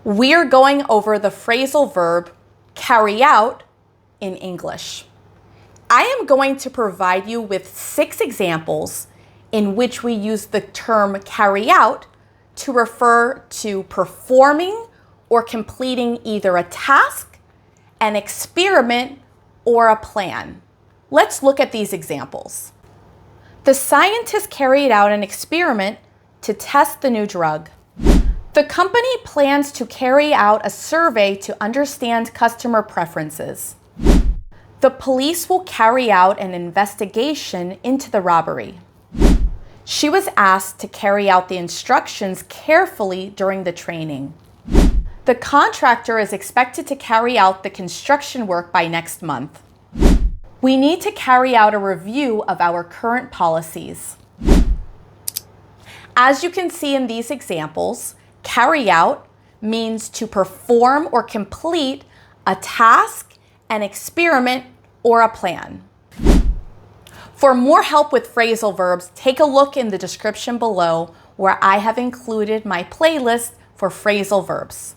We are going over the phrasal verb carry out in English. I am going to provide you with 6 examples in which we use the term carry out to refer to performing or completing either a task, an experiment, or a plan. Let's look at these examples. The scientists carried out an experiment to test the new drug. The company plans to carry out a survey to understand customer preferences. The police will carry out an investigation into the robbery. She was asked to carry out the instructions carefully during the training. The contractor is expected to carry out the construction work by next month. We need to carry out a review of our current policies. As you can see in these examples, carry out means to perform or complete a task, an experiment, or a plan. For more help with phrasal verbs, take a look in the description below where I have included my playlist for phrasal verbs.